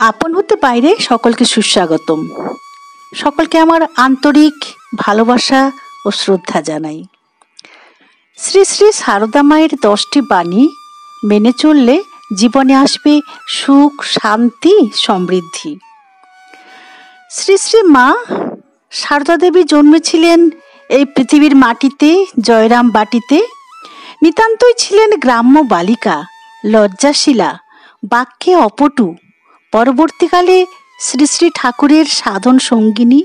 আপন হতে বাইরে সকলকে সুস্বাগতম। সকলকে আমার আন্তরিক ভালোবাসা ও শ্রদ্ধা জানাই। শ্রী শ্রী সারদা মায়ের 10টি বাণী মেনে চললে জীবনে আসবে সুখ, শান্তি, সমৃদ্ধি। শ্রী শ্রী মা সারদা দেবী জন্মেছিলেন এই পৃথিবীর মাটিতে, জয়রাম বাটিতে। নিতান্তই ছিলেন গ্রাম্য বালিকা, লজ্জাশীলা, বাক্যে অপটু। পরবর্তীকালে শ্রী শ্রী ঠাকুরের সাধন সঙ্গিনী,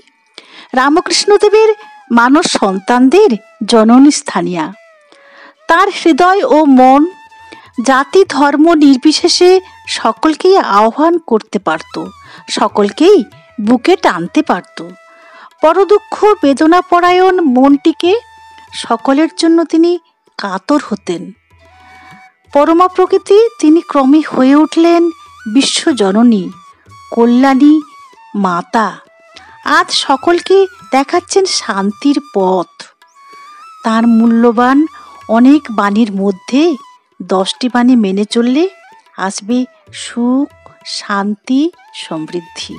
রামকৃষ্ণদেবের মানস সন্তানদের জননী স্থানীয়া। তার হৃদয় ও মন জাতি ধর্ম নির্বিশেষে সকলকেই আহ্বান করতে পারত, সকলকেই বুকে টানতে পারত। পরদুঃখ বেদনাপরায়ণ মনটিকে সকলের জন্য তিনি কাতর হতেন। পরমা প্রকৃতি তিনি ক্রমে হয়ে উঠলেন বিশ্বজননী, কল্যাণী মাতা। আজ সকলকে দেখাচ্ছেন শান্তির পথ। তার মূল্যবান অনেক বাণীর মধ্যে 10টি বাণী মেনে চললে আসবে সুখ, শান্তি, সমৃদ্ধি।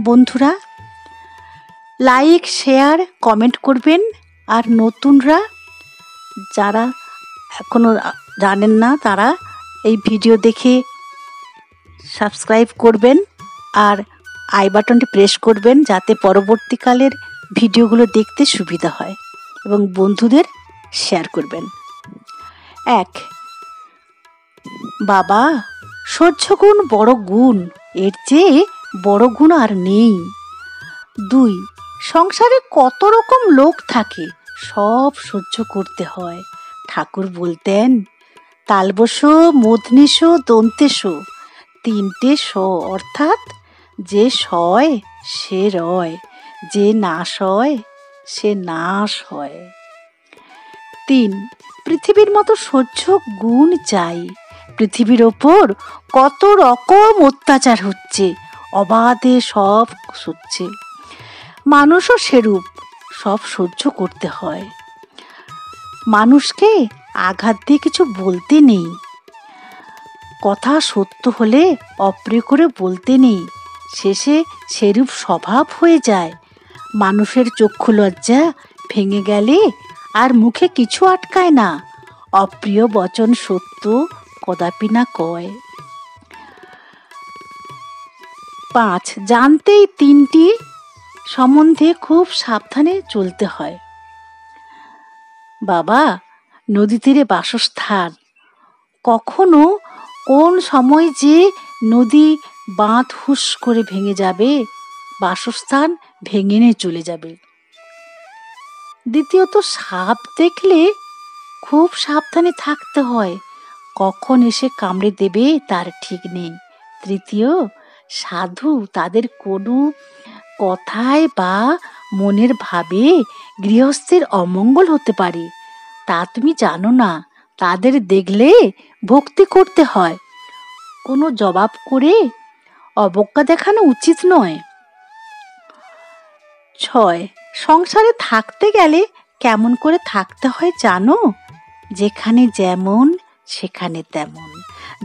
বন্ধুরা, লাইক, শেয়ার, কমেন্ট করবেন। আর নতুনরা যারা এখনো জানেন না তারা এই ভিডিও দেখে সাবস্ক্রাইব করবেন আর আই বাটনটি প্রেস করবেন, যাতে পরবর্তীকালের ভিডিওগুলো দেখতে সুবিধা হয়, এবং বন্ধুদের শেয়ার করবেন। 1, বাবা সহ্য গুণ বড় গুণ, এর চেয়ে বড় গুণ আর নেই। 2, সংসারে কত রকম লোক থাকে, সব সহ্য করতে হয়। ঠাকুর বলতেন, তালবসো, মূর্ধন্যসো, দন্তেসো, 3টে স, অর্থাৎ যে সয় সে রয়, যে না সয় সে নাশ হয়। 3, পৃথিবীর মতো সহ্য গুণ চাই। পৃথিবীর ওপর কত রকম অত্যাচার হচ্ছে, অবাধে সব হচ্ছে। মানুষও সেরূপ, সব সহ্য করতে হয়। মানুষকে আঘাত দিয়ে কিছু বলতে নেই, কথা সত্য হলে অপ্রিয় করে বলতে নেই, শেষে সেরূপ স্বভাব হয়ে যায়। মানুষের চক্ষু লজ্জা ভেঙে গেলে আর মুখে কিছু আটকায় না, অপ্রিয় বচন সত্য কদাপি না কয়। 5, জানতেই 3টি সম্বন্ধে খুব সাবধানে চলতে হয়। বাবা নদী তীরে বাসস্থান, কখনো কোন সময় যে নদী বাঁধ হুস করে ভেঙে যাবে, বাসস্থান ভেঙে নিয়ে চলে যাবে। দ্বিতীয়ত, সাপ দেখলে খুব সাবধানে থাকতে হয়, কখন এসে কামড়ে দেবে তার ঠিক নেই। তৃতীয়, সাধু তাদের কোনো কথায় বা মনের ভাবে গৃহস্থের অমঙ্গল হতে পারে, তা তুমি জানো না। তাদের দেখলে ভক্তি করতে হয়, কোনো জবাব করে অবজ্ঞা দেখানো উচিত নয়। 6, সংসারে থাকতে গেলে কেমন করে থাকতে হয় জানো? যেখানে যেমন সেখানে তেমন,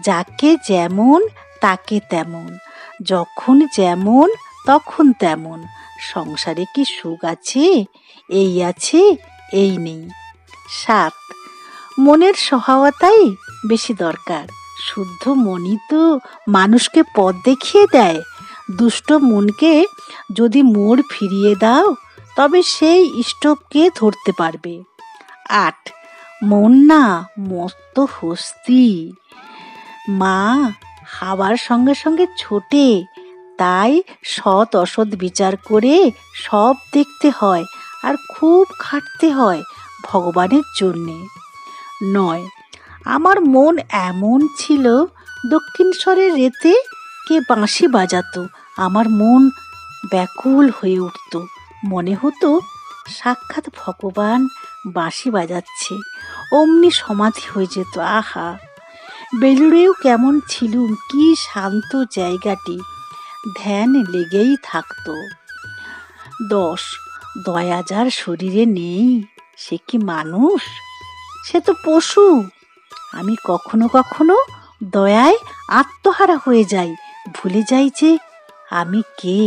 যাকে যেমন তাকে তেমন, যখন যেমন তখন তেমন। সংসারে কি সুখ আছে? এই আছে, এই নেই। 7, মনের সহায়তাই বেশি দরকার। শুদ্ধ মনই তো মানুষকে পথ দেখিয়ে দেয়। দুষ্ট মনকে যদি মোড় ফিরিয়ে দাও, তবে সেই স্টোভকে ধরতে পারবে। 8, মন না মস্ত হস্তি, মা হাওয়ার সঙ্গে সঙ্গে ছোটে, তাই সৎ অসৎ বিচার করে সব দেখতে হয়, আর খুব খাটতে হয় ভগবানের জন্যে। 9, আমার মন এমন ছিল, দক্ষিণেশ্বরের রেতে কে বাঁশি বাজাতো, আমার মন ব্যাকুল হয়ে উঠত, মনে হতো সাক্ষাৎ ভগবান বাঁশি বাজাচ্ছে, অমনি সমাধি হয়ে যেত। আহা, বেলুড়েও কেমন ছিলুম, কি শান্ত জায়গাটি, ধ্যান লেগেই থাকতো। 10, দয়া যার শরীরে নেই সে কি মানুষ? সে তো পশু। আমি কখনো কখনো দয়ায় আত্মহারা হয়ে যাই, ভুলে যাই যে আমি কে।